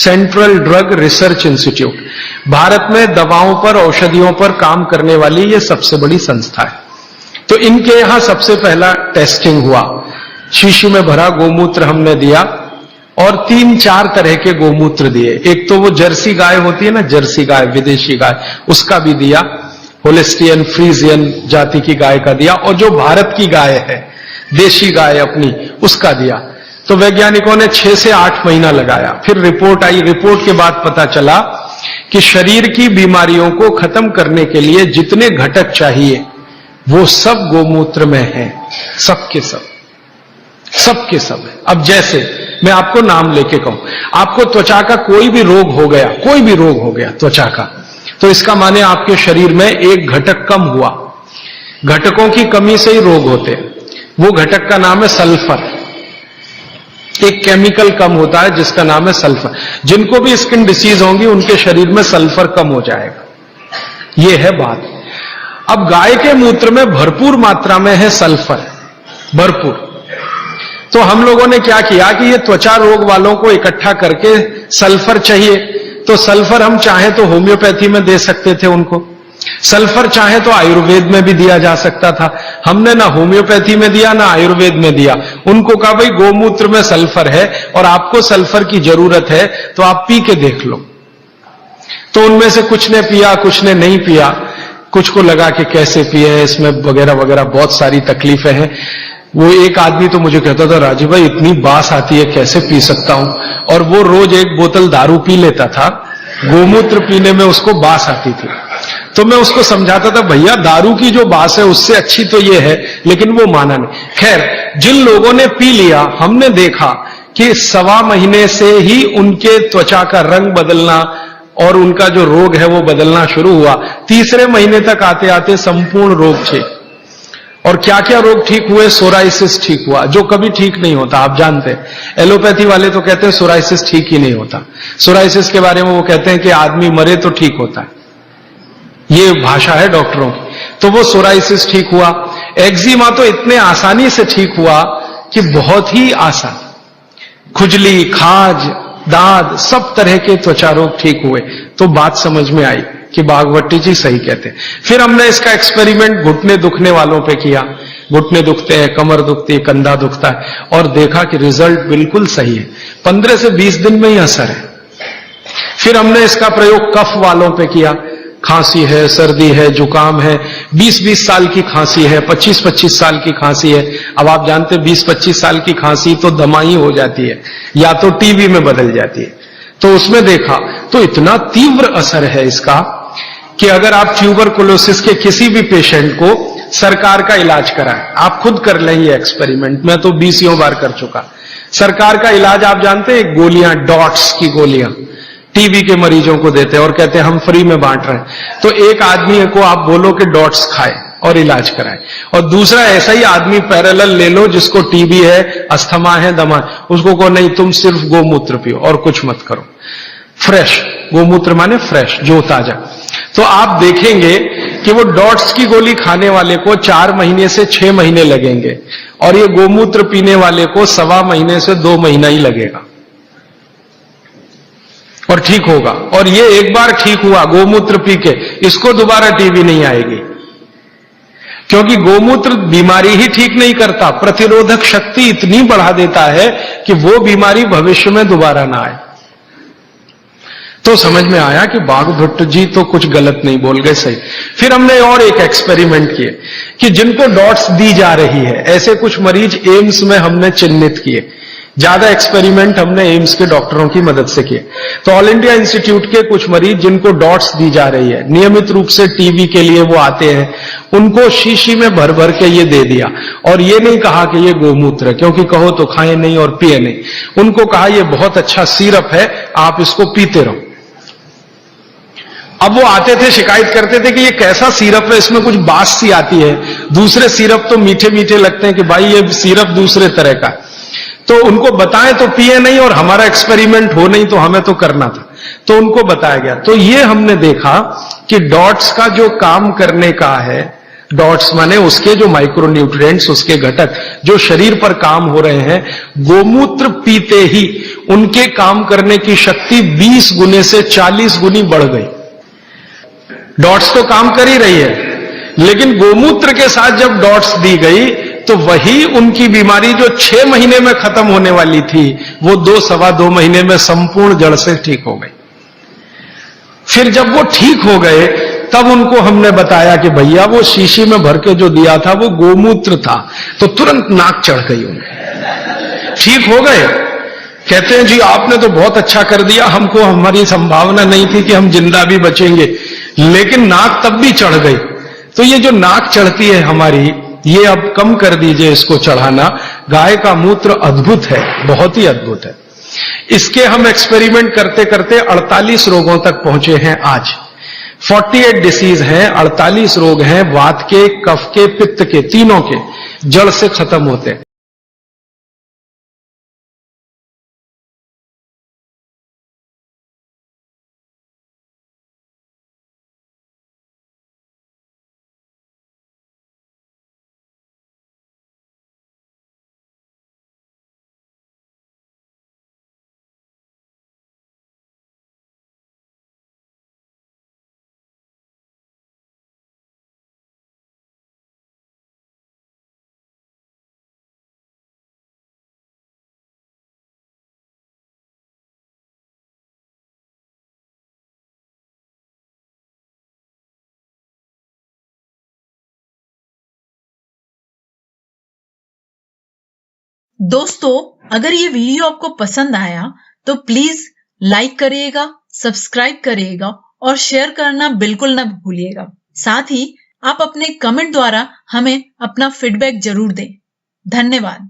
Central drug research institute, Bharat में दवाओं पर, औषधियों पर काम करने वाली ये सबसे बड़ी संस्था है। तो इनके यहां सबसे पहला टेस्टिंग हुआ, शीशी में भरा गोमूत्र हमने दिया और 3-4 तरह के गोमूत्र दिए। एक तो वो जर्सी गाय होती है ना, जर्सी गाय, विदेशी गाय, उसका भी दिया, होलिस्टियन फ्रीजियन जाति की गाय का दिया, और जो भारत की गाय है, देशी गाय अपनी, उसका दिया। तो वैज्ञानिकों ने 6 से 8 महीना लगाया। फिर रिपोर्ट आई, रिपोर्ट के बाद पता चला कि शरीर की बीमारियों को खत्म करने के लिए जितने घटक चाहिए वो सब गोमूत्र में हैं, सबके सब है। अब जैसे मैं आपको नाम लेके कहूं, आपको त्वचा का कोई भी रोग हो गया त्वचा का, तो इसका माने आपके शरीर में एक घटक कम हुआ। घटकों की कमी से ही रोग होते हैं। वो घटक का नाम है सल्फर। एक केमिकल कम होता है जिसका नाम है सल्फर। जिनको भी स्किन डिसीज होंगी उनके शरीर में सल्फर कम हो जाएगा। ये है बात। अब गाय के मूत्र में भरपूर मात्रा में है सल्फर, भरपूर। तो हम लोगों ने क्या किया कि ये त्वचा रोग वालों को इकट्ठा करके सल्फर चाहिए, तो सल्फर हम चाहे तो होम्योपैथी में दे सकते थे उनको, सल्फर चाहे तो आयुर्वेद में भी दिया जा सकता था। हमने ना होम्योपैथी में दिया ना आयुर्वेद में दिया। उनको कहा भाई गोमूत्र में सल्फर है और आपको सल्फर की जरूरत है तो आप पी के देख लो। तो उनमें से कुछ ने पिया, कुछ ने नहीं पिया, कुछ को लगा कि कैसे पिए, इसमें वगैरह वगैरह बहुत सारी तकलीफें हैं। वो एक आदमी तो मुझे कहता था, राजीव भाई इतनी बास आती है, कैसे पी सकता हूं। और वो रोज 1 बोतल दारू पी लेता था, गोमूत्र पीने में उसको बास आती थी। तो मैं उसको समझाता था, भैया दारू की जो बास है उससे अच्छी तो ये है, लेकिन वो माना नहीं। खैर, जिन लोगों ने पी लिया, हमने देखा कि 1.25 महीने से ही उनके त्वचा का रंग बदलना और उनका जो रोग है वो बदलना शुरू हुआ। 3रे महीने तक आते आते संपूर्ण रोग ठीक। और क्या क्या रोग ठीक हुए? सोराइसिस ठीक हुआ, जो कभी ठीक नहीं होता, आप जानते हैं। एलोपैथी वाले तो कहते हैं सोराइसिस ठीक ही नहीं होता। सोराइसिस के बारे में वो कहते हैं कि आदमी मरे तो ठीक होता है, ये भाषा है डॉक्टरों की। तो वो सोराइसिस ठीक हुआ। एक्जिमा तो इतने आसानी से ठीक हुआ कि बहुत ही आसान। खुजली, खाज, दाद, सब तरह के त्वचा रोग ठीक हुए। तो बात समझ में आई कि बागवती जी सही कहते हैं। फिर हमने इसका एक्सपेरिमेंट घुटने दुखने वालों पे किया। घुटने दुखते हैं, कमर दुखती है, कंधा दुखता है, और देखा कि रिजल्ट बिल्कुल सही है। 15 से 20 दिन में ही असर है। फिर हमने इसका प्रयोग कफ वालों पे किया। खांसी है, सर्दी है, जुकाम है, 20-20 साल की खांसी है, 25-25 साल की खांसी है। अब आप जानते 20-25 साल की खांसी तो दमाई हो जाती है या तो टीबी में बदल जाती है। तो उसमें देखा तो इतना तीव्र असर है इसका कि अगर आप ट्यूबरकुलोसिस के किसी भी पेशेंट को सरकार का इलाज कराएं, आप खुद कर लें ये एक्सपेरिमेंट, मैं तो 20 बार कर चुका। सरकार का इलाज आप जानते हैं, गोलियां, डॉट्स की गोलियां टीबी के मरीजों को देते हैं और कहते हैं हम फ्री में बांट रहे हैं। तो एक आदमी को आप बोलो कि डॉट्स खाए और इलाज कराए, और दूसरा ऐसा ही आदमी पैरेलल ले लो जिसको टीबी है, अस्थमा है, दमा, उसको कहो नहीं तुम सिर्फ गोमूत्र पियो और कुछ मत करो। फ्रेश गोमूत्र माने फ्रेश, जो ताजा। तो आप देखेंगे कि वो डॉट्स की गोली खाने वाले को 4 महीने से 6 महीने लगेंगे और ये गोमूत्र पीने वाले को 1.25 महीने से 2 महीना ही लगेगा और ठीक होगा। और ये एक बार ठीक हुआ गोमूत्र पी के, इसको दोबारा टीबी नहीं आएगी, क्योंकि गोमूत्र बीमारी ही ठीक नहीं करता, प्रतिरोधक शक्ति इतनी बढ़ा देता है कि वो बीमारी भविष्य में दोबारा ना आए। तो समझ में आया कि बागभट्ट जी तो कुछ गलत नहीं बोल गए, सही। फिर हमने और एक एक्सपेरिमेंट किए कि जिनको डॉट्स दी जा रही है, ऐसे कुछ मरीज एम्स में हमने चिन्हित किए। ज्यादा एक्सपेरिमेंट हमने एम्स के डॉक्टरों की मदद से किए। तो ऑल इंडिया इंस्टीट्यूट के कुछ मरीज जिनको डॉट्स दी जा रही है, नियमित रूप से टीबी के लिए वो आते हैं, उनको शीशी में भर भर के ये दे दिया। और ये नहीं कहा कि ये गोमूत्र है, क्योंकि कहो तो खाए नहीं और पिए नहीं। उनको कहा ये बहुत अच्छा सिरप है, आप इसको पीते रहो। अब वो आते थे, शिकायत करते थे कि ये कैसा सिरप है, इसमें कुछ बास सी आती है, दूसरे सिरप तो मीठे मीठे लगते हैं, कि भाई ये सिरप दूसरे तरह का। तो उनको बताएं तो पिए नहीं, और हमारा एक्सपेरिमेंट हो नहीं तो हमें तो करना था, तो उनको बताया गया। तो ये हमने देखा कि डॉट्स का जो काम करने का है, डॉट्स माने उसके जो माइक्रो न्यूट्रिएंट्स, उसके घटक जो शरीर पर काम हो रहे हैं, गोमूत्र पीते ही उनके काम करने की शक्ति 20 गुने से 40 गुनी बढ़ गई। डॉट्स तो काम कर ही रही है, लेकिन गोमूत्र के साथ जब डॉट्स दी गई तो वही उनकी बीमारी जो 6 महीने में खत्म होने वाली थी, वो 2-2.25 महीने में संपूर्ण जड़ से ठीक हो गई। फिर जब वो ठीक हो गए तब उनको हमने बताया कि भैया वो शीशी में भर के जो दिया था वो गोमूत्र था, तो तुरंत नाक चढ़ गई उन्हें, ठीक हो गए। कहते हैं जी आपने तो बहुत अच्छा कर दिया, हमको हमारी संभावना नहीं थी कि हम जिंदा भी बचेंगे, लेकिन नाक तब भी चढ़ गई। तो ये जो नाक चढ़ती है हमारी, ये अब कम कर दीजिए इसको चढ़ाना। गाय का मूत्र अद्भुत है, बहुत ही अद्भुत है। इसके हम एक्सपेरिमेंट करते करते 48 रोगों तक पहुंचे हैं आज। 48 डिसीज हैं, 48 रोग हैं, वात के, कफ के, पित्त के, तीनों के जड़ से खत्म होते हैं। दोस्तों, अगर ये वीडियो आपको पसंद आया तो प्लीज लाइक करिएगा, सब्सक्राइब करिएगा और शेयर करना बिल्कुल ना भूलिएगा। साथ ही आप अपने कमेंट द्वारा हमें अपना फीडबैक जरूर दें। धन्यवाद।